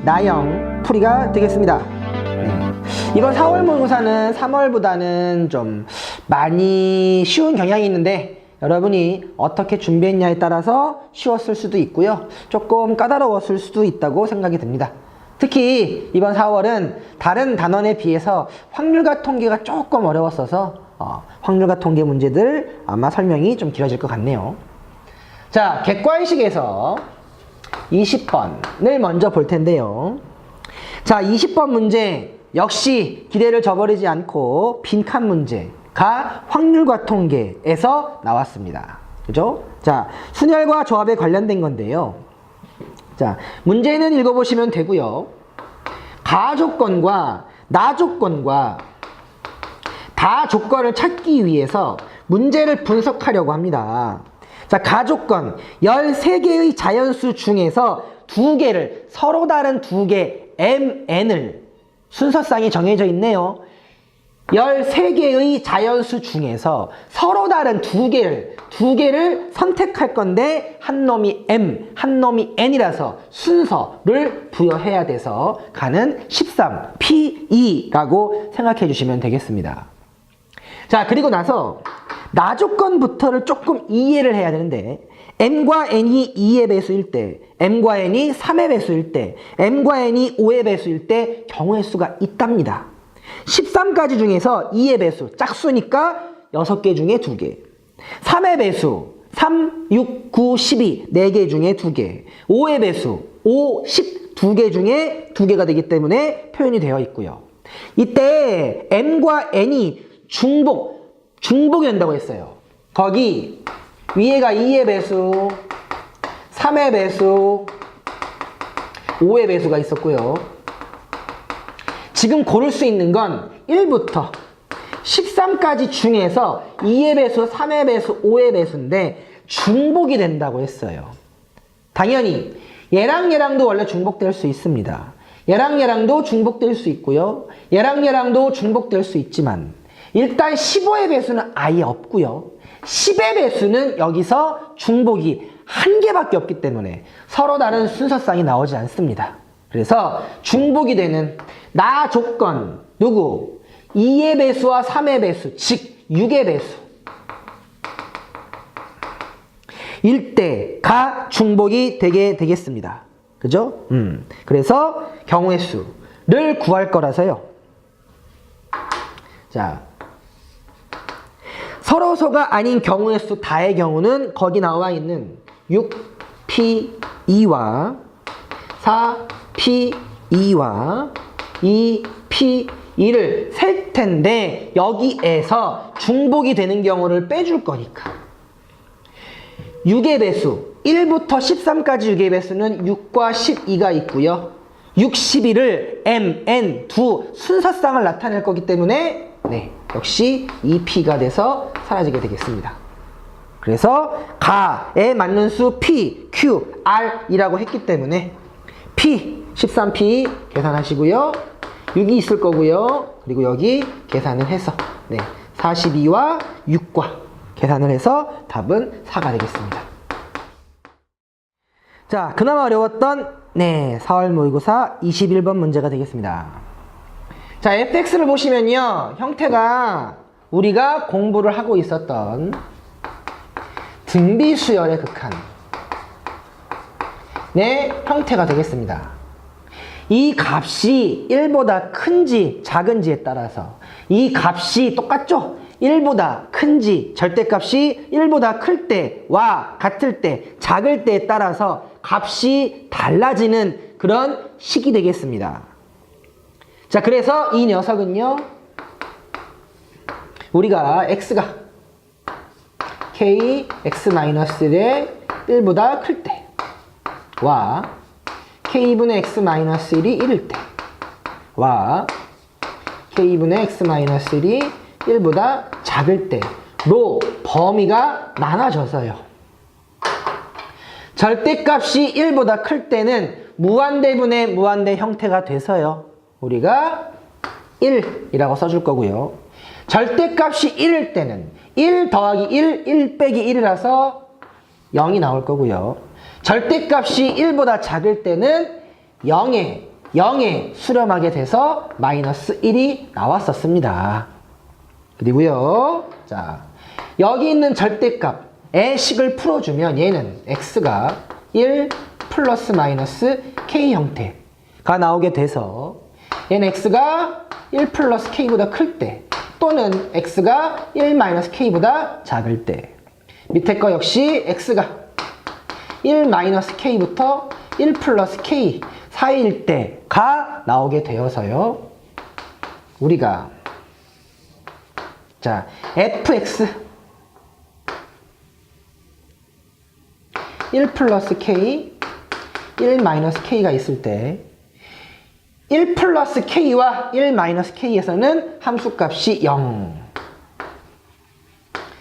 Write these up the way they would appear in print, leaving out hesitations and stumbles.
나영 풀이가 되겠습니다. 이번 4월 모의고사는 3월보다는 좀 많이 쉬운 경향이 있는데 여러분이 어떻게 준비했냐에 따라서 쉬웠을 수도 있고요. 조금 까다로웠을 수도 있다고 생각이 듭니다. 특히 이번 4월은 다른 단원에 비해서 확률과 통계가 조금 어려웠어서 확률과 통계 문제들 아마 설명이 좀 길어질 것 같네요. 자, 객관식에서 20번을 먼저 볼 텐데요. 자, 20번 문제 역시 기대를 저버리지 않고 빈칸 문제가 확률과 통계에서 나왔습니다. 그죠? 자, 순열과 조합에 관련된 건데요. 자, 문제는 읽어보시면 되고요. 가 조건과 나 조건과 다 조건을 찾기 위해서 문제를 분석하려고 합니다. 자, 가 조건 13개의 자연수 중에서 2개를 서로 다른 2개 mn을 순서상이 정해져 있네요. 13개의 자연수 중에서 서로 다른 2개를 선택할 건데 한 놈이 m, 한 놈이 n이라서 순서를 부여해야 돼서 가는 13P2라고 생각해 주시면 되겠습니다. 자, 그리고 나서 나 조건부터를 조금 이해를 해야 되는데 m과 n이 2의 배수일 때, m과 n이 3의 배수일 때, m과 n이 5의 배수일 때 경우의 수가 있답니다. 13가지 중에서 2의 배수, 짝수니까 6개 중에 2개. 3의 배수, 3, 6, 9, 12, 4개 중에 2개. 5의 배수, 5, 10, 2개 중에 2개가 되기 때문에 표현이 되어 있고요. 이때 m과 n이 중복이 된다고 했어요. 거기 위에가 2의 배수, 3의 배수, 5의 배수가 있었고요. 지금 고를 수 있는 건 1부터 13까지 중에서 2의 배수, 3의 배수, 5의 배수인데 중복이 된다고 했어요. 당연히 얘랑 얘랑도 원래 중복될 수 있습니다. 얘랑 얘랑도 중복될 수 있고요. 얘랑 얘랑도 중복될 수 있지만 일단 15의 배수는 아예 없고요. 10의 배수는 여기서 중복이 1개밖에 없기 때문에 서로 다른 순서상이 나오지 않습니다. 그래서 중복이 되는 나 조건 누구? 2의 배수와 3의 배수, 즉 6의 배수 일 때가 중복이 되게 되겠습니다. 그죠? 그래서 경우의 수를 구할 거라서요. 자, 서로서가 아닌 경우의 수 다의 경우는 거기 나와 있는 6P2와 4P2와 2P2를 셀 텐데 여기에서 중복이 되는 경우를 빼줄 거니까 6의 배수 1부터 13까지 6의 배수는 6과 12가 있고요. 6, 12를 M, N 두 순서상을 나타낼 거기 때문에 역시 2P가 돼서 사라지게 되겠습니다. 그래서 가에 맞는 수 P, Q, R이라고 했기 때문에 P, 13P 계산하시고요. 6이 있을 거고요. 그리고 여기 계산을 해서 42와 6과 계산을 해서 답은 4가 되겠습니다. 자, 그나마 어려웠던 4월 모의고사 21번 문제가 되겠습니다. 자, fx를 보시면요. 형태가 우리가 공부를 하고 있었던 등비수열의 극한의 형태가 되겠습니다. 이 값이 1보다 큰지 작은지에 따라서 이 값이 똑같죠? 1보다 큰지 절대값이 1보다 클 때와 같을 때 작을 때에 따라서 값이 달라지는 그런 식이 되겠습니다. 자, 그래서 이 녀석은요, 우리가 x가 kx-1의 1보다 클 때와 k분의 x-1이 1일 때와 k분의 x-1이 1보다 작을 때로 범위가 나눠져서요. 절대값이 1보다 클 때는 무한대분의 무한대 형태가 돼서요. 우리가 1이라고 써줄 거고요. 절대값이 1일 때는 1 더하기 1, 1 빼기 1이라서 0이 나올 거고요. 절대값이 1보다 작을 때는 0의 0에 수렴하게 돼서 마이너스 1이 나왔었습니다. 그리고요, 자, 여기 있는 절대값의 식을 풀어주면 얘는 x가 1 플러스 마이너스 k 형태가 나오게 돼서 얘는 x가 1 플러스 k보다 클 때 또는 x가 1 마이너스 k보다 작을 때 밑에 거 역시 x가 1 마이너스 k부터 1 플러스 k 사이일 때가 나오게 되어서요. 우리가 자 fx 1 플러스 k 1 마이너스 k가 있을 때 1 플러스 k와 1 마이너스 k에서는 함수값이 0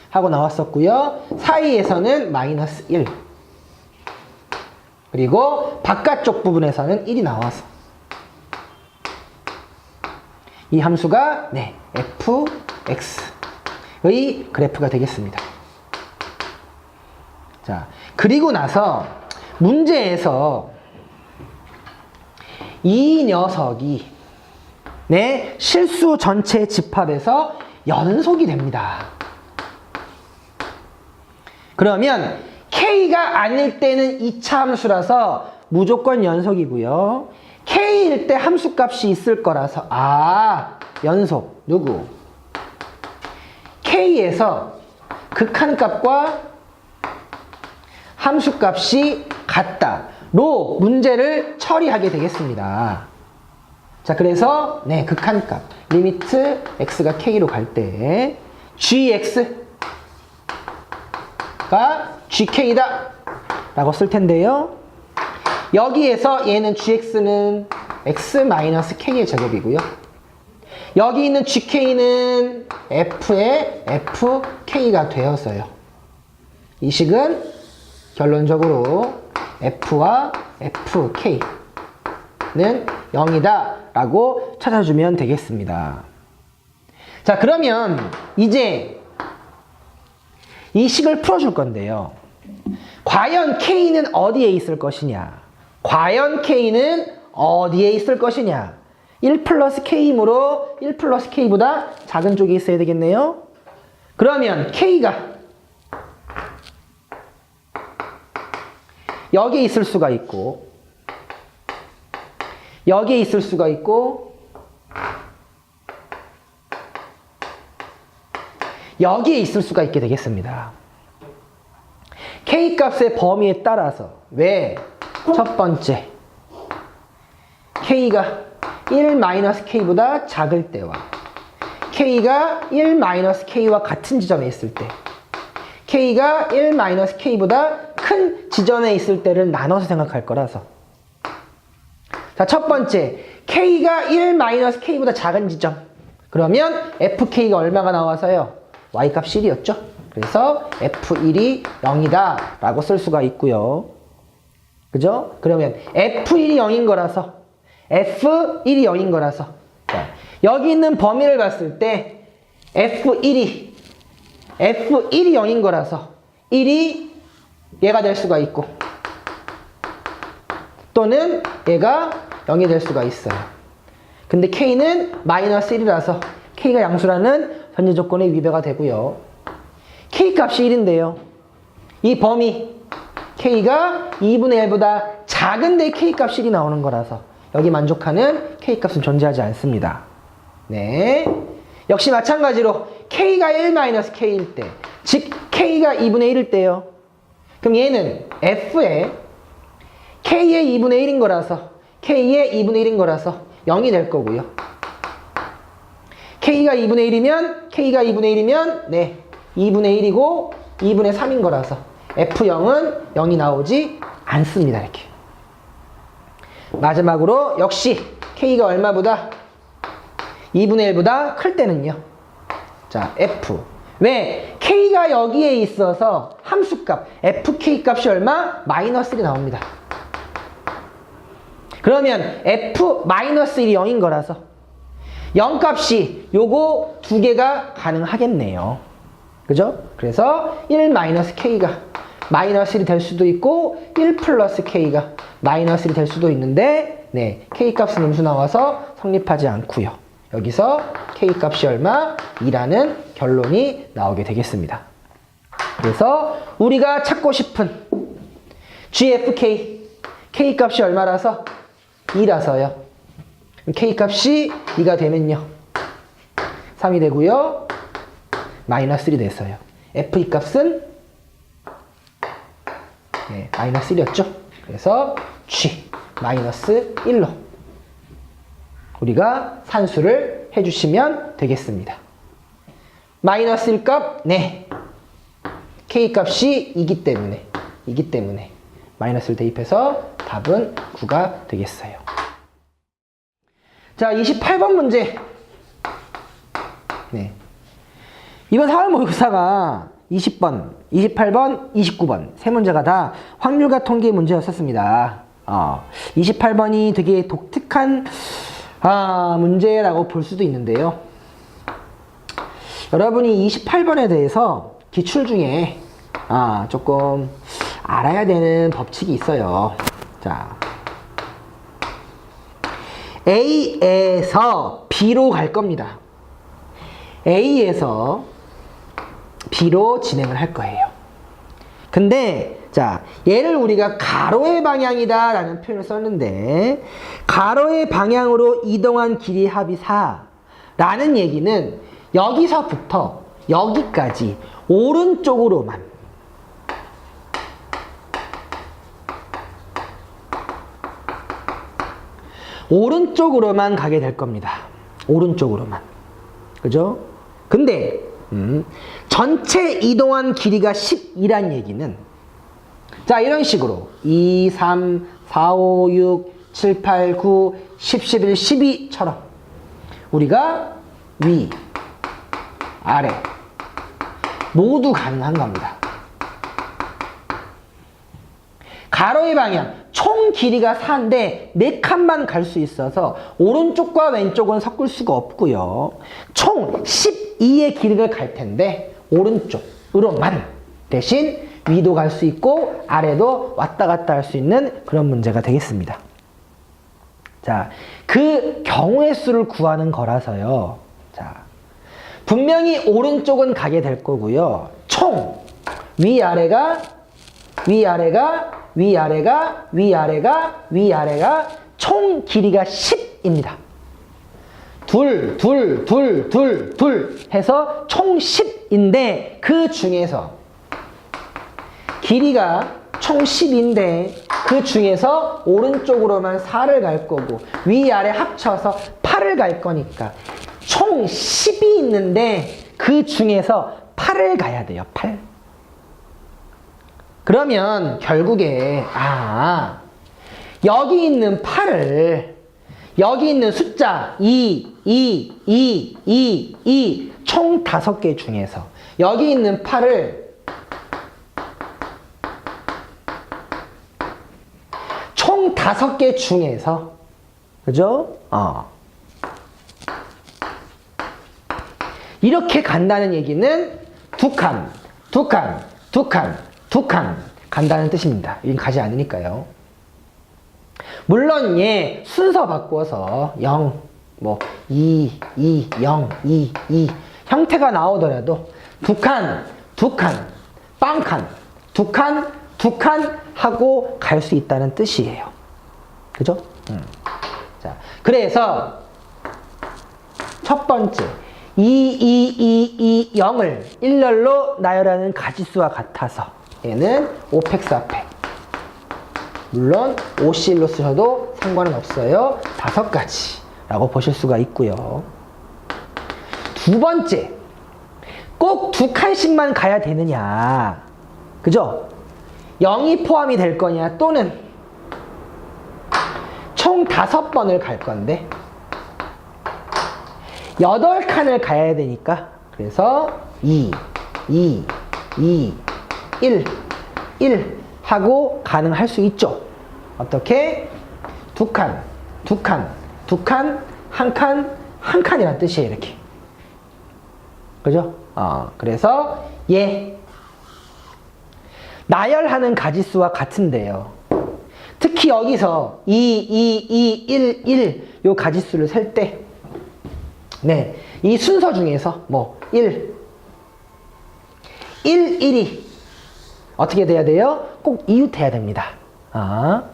하고 나왔었고요. 사이에서는 마이너스 1 그리고 바깥쪽 부분에서는 1이 나와서 이 함수가 네, fx의 그래프가 되겠습니다. 자, 그리고 나서 문제에서 이 녀석이 네, 실수 전체 집합에서 연속이 됩니다. 그러면 K가 아닐 때는 2차 함수라서 무조건 연속이고요. K일 때 함수값이 있을 거라서 연속 누구? K에서 극한값과 함수값이 같다로 문제를 처리하게 되겠습니다. 자, 그래서 네, 극한값 리미트 x가 k로 갈 때 gx가 gk다 라고 쓸 텐데요. 여기에서 얘는 gx는 x-k의 제곱이고요. 여기 있는 gk는 f의 fk가 되어서요. 이 식은 결론적으로 f와 fk는 0이다 라고 찾아주면 되겠습니다. 자, 그러면 이제 이 식을 풀어줄 건데요. 과연 k는 어디에 있을 것이냐? 과연 k는 어디에 있을 것이냐? 1 플러스 k이므로 1 플러스 k보다 작은 쪽에 있어야 되겠네요. 그러면 k가 여기에 있을 수가 있고 여기에 있을 수가 있고 여기에 있을 수가 있게 되겠습니다. K값의 범위에 따라서 왜? 첫 번째 K가 1-K보다 작을 때와 K가 1-K와 같은 지점에 있을 때 K가 1-K보다 큰 지점에 있을 때를 나눠서 생각할 거라서 자, 첫 번째 K가 1-K보다 작은 지점 그러면 FK가 얼마가 나와서요? Y값 1이었죠? 그래서 F1이 0이다 라고 쓸 수가 있고요. 그죠? 그러면 F1이 0인 거라서 F1이 0인 거라서 자, 여기 있는 범위를 봤을 때 F1이 0인 거라서 1이 얘가 될 수가 있고 또는 얘가 0이 될 수가 있어요. 근데 K는 마이너스 1이라서 K가 양수라는 전제 조건에 위배가 되고요. K값이 1인데요. 이 범위 K가 2분의 1보다 작은데 K값이 1이 나오는 거라서 여기 만족하는 K값은 존재하지 않습니다. 네. 역시 마찬가지로 K가 1-K일 때, 즉 K가 2분의 1일 때요. 그럼 얘는 F의 K의 2분의 1인 거라서 K의 2분의 1인 거라서 0이 될 거고요. K가 2분의 1이면 네, 2분의 1이고 2분의 3인 거라서 F0은 0이 나오지 않습니다. 이렇게. 마지막으로 역시 K가 얼마보다 2분의 1보다 클 때는요. 자, F. 왜? K가 여기에 있어서 함수값 FK 값이 얼마? 마이너스 1이 나옵니다. 그러면 F-1이 0인 거라서 0 값이 요거 두 개가 가능하겠네요. 그죠? 그래서 1-K가 마이너스 1이 될 수도 있고 1 플러스 K가 마이너스 1이 될 수도 있는데 네, K값은 음수 나와서 성립하지 않고요. 여기서 K값이 얼마? 2라는 결론이 나오게 되겠습니다. 그래서 우리가 찾고 싶은 GFK, K값이 얼마라서? 2라서요. K값이 2가 되면요. 3이 되고요. 마이너스 1이 됐어요. F2 값은 네, 마이너스 1이었죠. 그래서 G 마이너스 1로 우리가 산수를 해주시면 되겠습니다. 마이너스 1 값, 네. K 값이 2기 때문에 마이너스를 대입해서 답은 9가 되겠어요. 자, 28번 문제. 네. 이번 4월 모의고사가 20번, 28번, 29번 세 문제가 다 확률과 통계 문제였었습니다. 28번이 되게 독특한 문제라고 볼 수도 있는데요. 여러분이 28번에 대해서 기출 중에 조금 알아야 되는 법칙이 있어요. 자, A에서 B로 갈 겁니다. A에서 B로 진행을 할 거예요. 근데 자, 얘를 우리가 가로의 방향이다 라는 표현을 썼는데 가로의 방향으로 이동한 길이 합이 4 라는 얘기는 여기서부터 여기까지 오른쪽으로만 가게 될 겁니다. 오른쪽으로만. 그죠? 근데 전체 이동한 길이가 12란 얘기는 자, 이런 식으로 2, 3, 4, 5, 6, 7, 8, 9, 10, 11, 12처럼 우리가 위, 아래 모두 가능한 겁니다. 가로의 방향 총 길이가 4인데 4칸만 갈 수 있어서 오른쪽과 왼쪽은 섞을 수가 없고요. 총 12의 길이를 갈 텐데 오른쪽으로만 대신 위도 갈 수 있고 아래도 왔다 갔다 할 수 있는 그런 문제가 되겠습니다. 자, 그 경우의 수를 구하는 거라서요. 자, 분명히 오른쪽은 가게 될 거고요. 총 위아래가 총 길이가 10입니다. 둘 해서 총 10인데 그 중에서 길이가 총 10인데 그 중에서 오른쪽으로만 4를 갈 거고 위아래 합쳐서 8을 갈 거니까 총 10이 있는데 그 중에서 8을 가야 돼요. 8. 그러면 결국에 여기 있는 8을 여기 있는 숫자 2 총 5개 중에서 여기 있는 8을 총 5개 중에서 그죠? 이렇게 간다는 얘기는 두 칸 간다는 뜻입니다. 여긴 가지 않으니까요. 물론 얘 순서 바꾸어서 0, 2, 0, 2 형태가 나오더라도 두 칸, 빵칸, 두 칸 하고 갈 수 있다는 뜻이에요. 그죠? 자, 그래서 첫 번째 0을 일렬로 나열하는 가지수와 같아서 얘는 5팩, 4팩. 물론 5C로 쓰셔도 상관은 없어요. 5가지라고 보실 수가 있고요. 두 번째, 꼭 2칸씩만 가야 되느냐. 그죠? 0이 포함이 될 거냐 또는 총 5번을 갈 건데 8칸을 가야 되니까 그래서 2, 1 하고 가능할 수 있죠. 어떻게? 두 칸, 한 칸이란 뜻이에요. 이렇게. 그죠? 그래서 나열하는 가지수와 같은데요. 특히 여기서 1 요 가지수를 셀 때, 네, 이 순서 중에서 뭐 1, 1이 어떻게 돼야 돼요? 꼭 이웃해야 됩니다.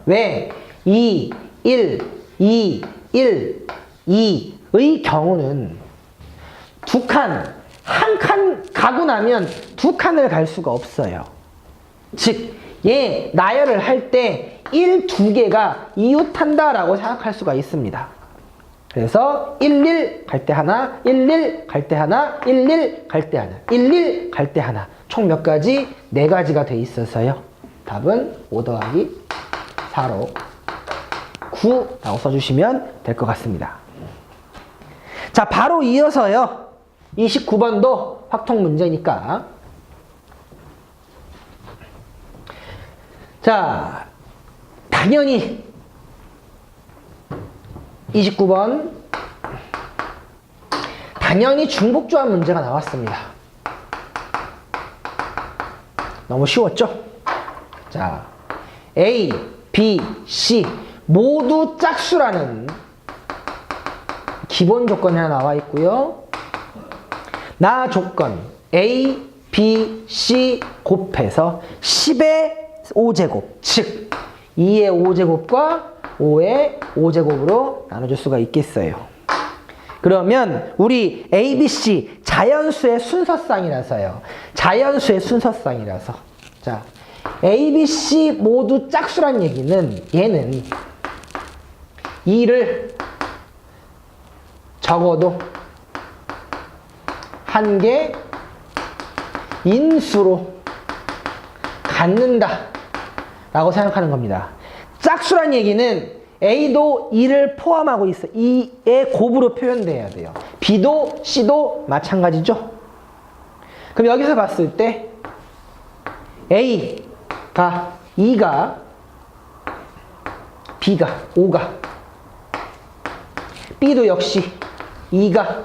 왜? 2, 1, 2, 1, 2의 경우는 두 칸, 한 칸 가고 나면 두 칸을 갈 수가 없어요. 즉, 얘 나열을 할 때 1, 2개가 이웃한다라고 생각할 수가 있습니다. 그래서 1, 1 갈 때 하나, 1, 1 갈 때 하나, 1, 1 갈 때 하나, 1, 1 갈 때 하나. 총 몇 가지? 4가지가 돼 있어서요. 답은 5 더하기 4로 9라고 써주시면 될 것 같습니다. 자, 바로 이어서요. 29번도 확통 문제니까. 자, 당연히 29번 당연히 중복조합 문제가 나왔습니다. 너무 쉬웠죠? 자, A, B, C 모두 짝수라는 기본 조건이 하나 나와 있고요. 나 조건 A, B, C 곱해서 10의 5제곱, 즉 2의 5제곱과 5의 5제곱으로 나눠줄 수가 있겠어요. 그러면 우리 A, B, C 자연수의 순서쌍이라서요. 자연수의 순서쌍이라서. 자, A, B, C 모두 짝수란 얘기는 얘는 2를 적어도 한 개 인수로 갖는다 라고 생각하는 겁니다. 짝수란 얘기는 A도 2를 포함하고 있어. 2의 곱으로 표현돼야 돼요. B도 C도 마찬가지죠. 그럼 여기서 봤을 때 A가 2가 B가 5가 B도 역시 2가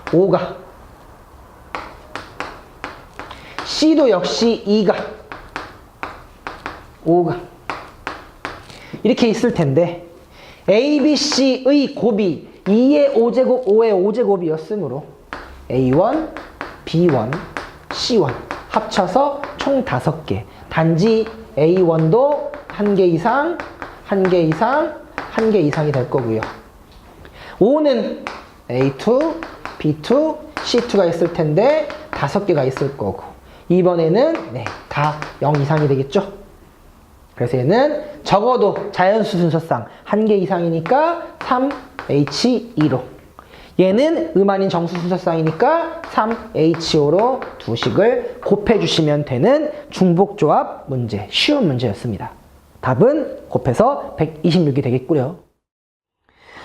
5가 C도 역시 2가 5가 이렇게 있을 텐데 A, B, C의 곱이 2의 5제곱, 5의 5제곱이었으므로 A1, B1, C1 합쳐서 총 5개. 단지 A1도 1개 이상, 1개 이상, 1개 이상이 될 거고요. 5는 A2, B2, C2가 있을 텐데 5개가 있을 거고 이번에는 네, 다 0 이상이 되겠죠. 그래서 얘는 적어도 자연수 순서상 1개 이상이니까 3H2로 얘는 음아닌 정수 순서쌍이니까 3H5로 두 식을 곱해주시면 되는 중복조합 문제, 쉬운 문제였습니다. 답은 곱해서 126이 되겠고요.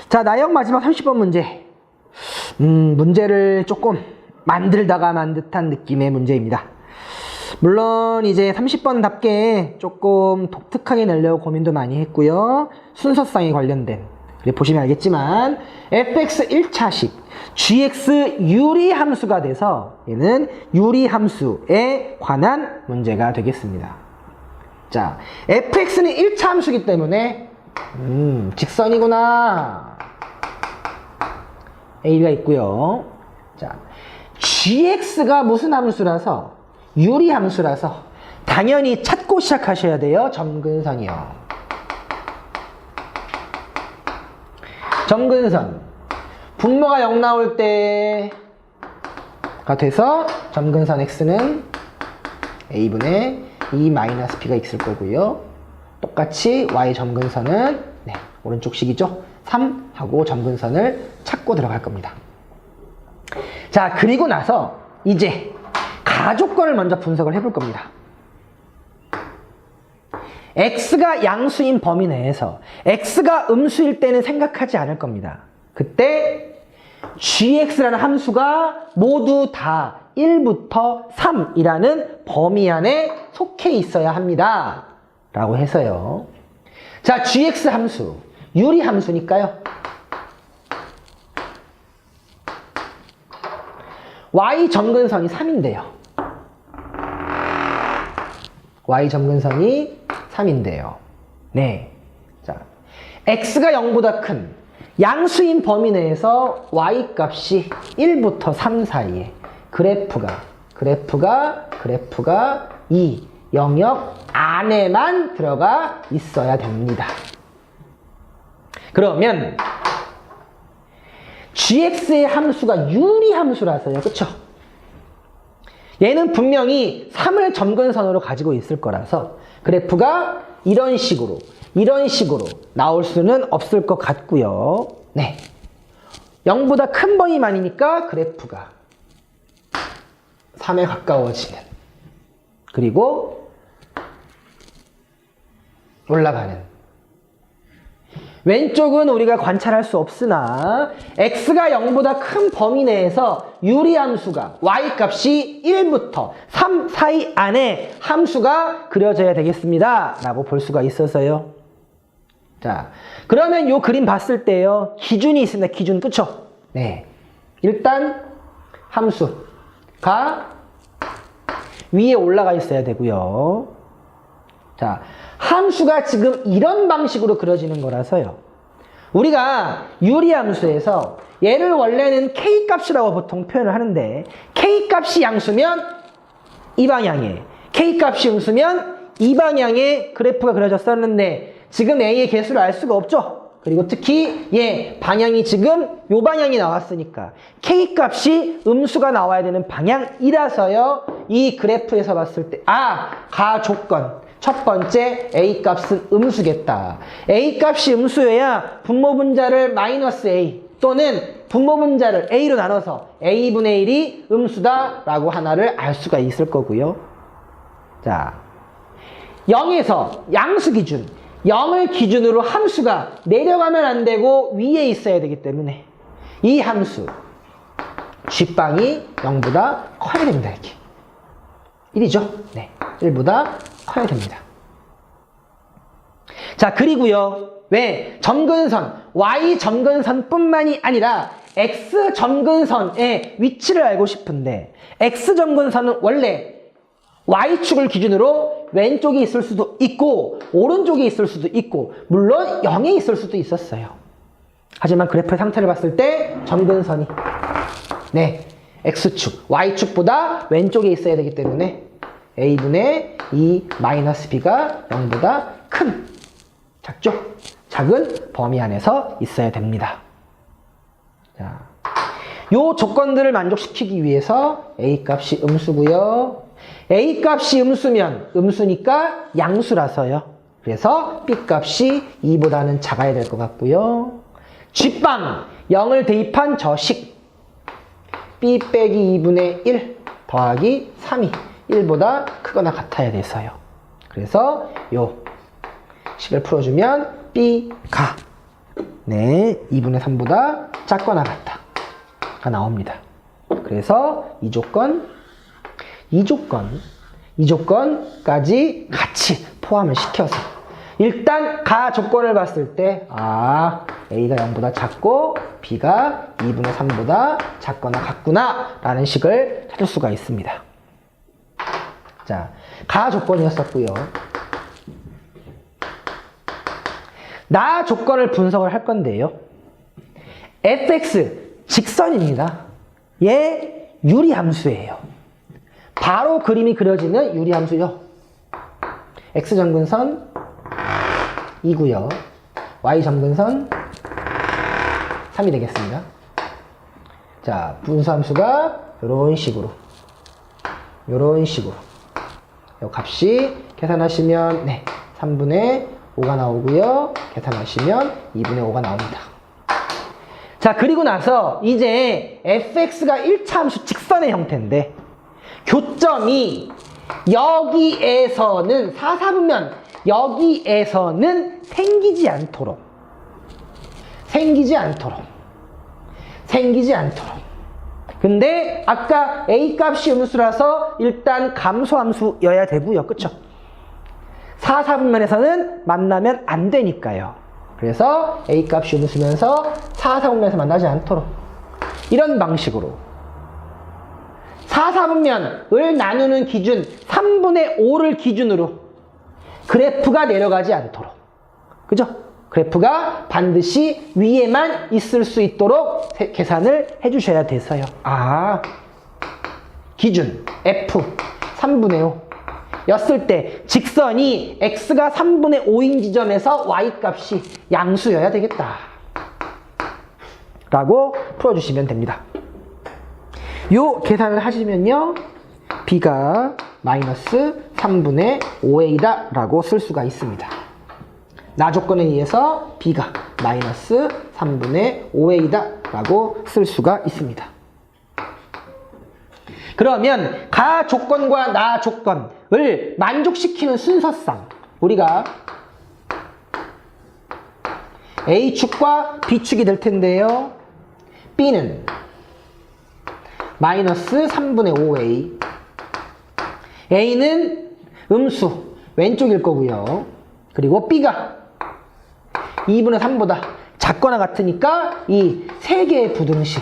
자, 나형 마지막 30번 문제. 문제를 조금 만들다가 만 듯한 느낌의 문제입니다. 물론 이제 30번답게 조금 독특하게 내려고 고민도 많이 했고요. 순서쌍에 관련된 보시면 알겠지만 fx 1차식 gx 유리함수가 돼서 얘는 유리함수에 관한 문제가 되겠습니다. 자, fx는 1차 함수이기 때문에 직선이구나. a가 있고요. 자, gx가 무슨 함수라서 유리함수라서 당연히 찾고 시작하셔야 돼요. 점근선이요. 점근선 분모가 0 나올 때가 돼서 점근선 x는 a분의 2-p가 있을 거고요. 똑같이 y 점근선은 네, 오른쪽식이죠. 3 하고 점근선을 찾고 들어갈 겁니다. 자, 그리고 나서 이제 가조건을 먼저 분석을 해볼 겁니다. x가 양수인 범위 내에서 x가 음수일 때는 생각하지 않을 겁니다. 그때 gx라는 함수가 모두 다 1부터 3이라는 범위 안에 속해 있어야 합니다. 라고 해서요. 자, gx 함수, 유리 함수니까요. y 점근선이 3인데요. y 점근선이 3인데요. 네. 자, x가 0보다 큰 양수인 범위 내에서 y 값이 1부터 3 사이에 그래프가 이 영역 안에만 들어가 있어야 됩니다. 그러면 gx의 함수가 유리함수라서요. 그쵸? 얘는 분명히 3을 점근선으로 가지고 있을 거라서 그래프가 이런 식으로 나올 수는 없을 것 같고요. 네. 0보다 큰 범위만이니까 그래프가 3에 가까워지는, 그리고 올라가는. 왼쪽은 우리가 관찰할 수 없으나 x가 0보다 큰 범위 내에서 유리함수가 y 값이 1부터 3 사이 안에 함수가 그려져야 되겠습니다 라고 볼 수가 있어서요. 자, 그러면 요 그림 봤을 때요, 기준이 있습니다. 기준. 그쵸? 네. 일단 함수가 위에 올라가 있어야 되고요. 자, 함수가 지금 이런 방식으로 그려지는 거라서요. 우리가 유리함수에서 얘를 원래는 k값이라고 보통 표현을 하는데 k값이 양수면 이 방향에, k값이 음수면 이 방향에 그래프가 그려졌었는데 지금 a의 개수를 알 수가 없죠. 그리고 특히 얘 방향이 지금 요 방향이 나왔으니까 k값이 음수가 나와야 되는 방향이라서요. 이 그래프에서 봤을 때 가 조건. 첫 번째, A값은 음수겠다. A값이 음수여야 분모분자를 마이너스 A 또는 분모분자를 A로 나눠서 A분의 1이 음수다라고 하나를 알 수가 있을 거고요. 자, 0에서 양수 기준, 0을 기준으로 함수가 내려가면 안 되고 위에 있어야 되기 때문에 이 함수, G방이 0보다 커야 됩니다. 이렇게. 1이죠? 네. 1보다 커야 됩니다. 자, 그리고요. 왜? 점근선, y 점근선 뿐만이 아니라 x 점근선의 위치를 알고 싶은데 x 점근선은 원래 y축을 기준으로 왼쪽에 있을 수도 있고 오른쪽에 있을 수도 있고 물론 0에 있을 수도 있었어요. 하지만 그래프의 상태를 봤을 때 점근선이 x축, y축보다 왼쪽에 있어야 되기 때문에 a분의 2 마이너스 b가 0보다 큰, 작죠? 작은 범위 안에서 있어야 됩니다. 자, 요 조건들을 만족시키기 위해서 a 값이 음수고요. a 값이 음수면 음수니까 양수라서요. 그래서 b 값이 2보다는 작아야 될 것 같고요. G방 0을 대입한 저식 b 빼기 2분의 1 더하기 3이 1보다 크거나 같아야 돼서요. 그래서 요 식을 풀어주면 b가 2분의 3보다 작거나 같다가 나옵니다. 그래서 이 조건까지 같이 포함을 시켜서 일단 가 조건을 봤을 때 a가 0보다 작고 b가 2분의 3보다 작거나 같구나 라는 식을 찾을 수가 있습니다. 자, 가 조건이었었고요. 나 조건을 분석을 할 건데요. fx 직선입니다. 얘 유리함수예요. 바로 그림이 그려지는 유리함수요. x 점근선 2고요. y 점근선 3이 되겠습니다. 자, 분수함수가 이런 식으로 요 값이 계산하시면 3분의 5가 나오고요. 계산하시면 2분의 5가 나옵니다. 자, 그리고 나서 이제 fx가 1차 함수 직선의 형태인데 교점이 여기에서는 4사분면 여기에서는 생기지 않도록 근데 아까 A값이 음수라서 일단 감소함수여야 되고요. 그쵸? 4사분면에서는 만나면 안 되니까요. 그래서 A값이 음수면서 4사분면에서 만나지 않도록 이런 방식으로 4사분면을 나누는 기준 3분의 5를 기준으로 그래프가 내려가지 않도록 그죠? 그래프가 반드시 위에만 있을 수 있도록 계산을 해주셔야 돼서요. 아, 기준 F 3분의 5 였을 때 직선이 x가 3분의 5인 지점에서 y값이 양수여야 되겠다 라고 풀어주시면 됩니다. 요 계산을 하시면요, b가 마이너스 3분의 5a다 라고 쓸 수가 있습니다. 나 조건에 의해서 b가 마이너스 3분의 5a다 라고 쓸 수가 있습니다. 그러면 가 조건과 나 조건을 만족시키는 순서상 우리가 A축과 B축이 될 텐데요. B는 마이너스 3분의 5A, A는 음수 왼쪽일 거고요. 그리고 B가 2분의 3보다 작거나 같으니까 이 세 개의 부등식,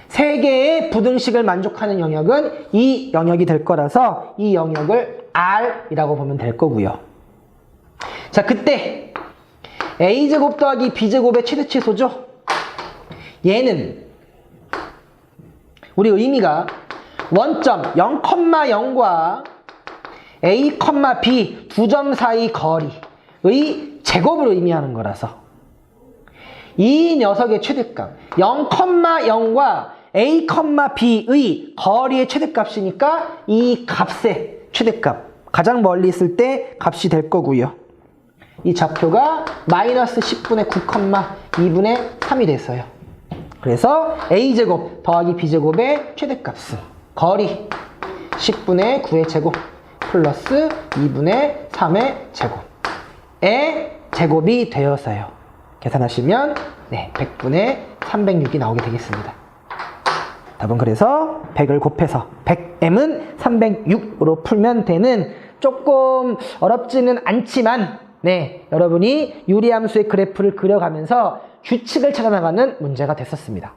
세 개의 부등식을 만족하는 영역은 이 영역이 될 거라서 이 영역을 R이라고 보면 될 거고요. 자, 그때 A제곱 더하기 B제곱의 최대치수죠. 얘는 우리 의미가 원점 0,0과 A, B 두 점 사이 거리의 제곱을 의미하는 거라서 이 녀석의 최대값 0,0과 A, B의 거리의 최대값이니까 이 값의 최대값 가장 멀리 있을 때 값이 될 거고요. 이 좌표가 마이너스 10분의 9,2분의 3이 됐어요. 그래서 A제곱 더하기 B제곱의 최대값은 거리 10분의 9의 제곱 플러스 2분의 3의 제곱의 제곱이 되어서요. 계산하시면 100분의 306이 나오게 되겠습니다. 답은 그래서 100을 곱해서 100m은 306으로 풀면 되는 조금 어렵지는 않지만 여러분이 유리함수의 그래프를 그려가면서 규칙을 찾아나가는 문제가 됐었습니다.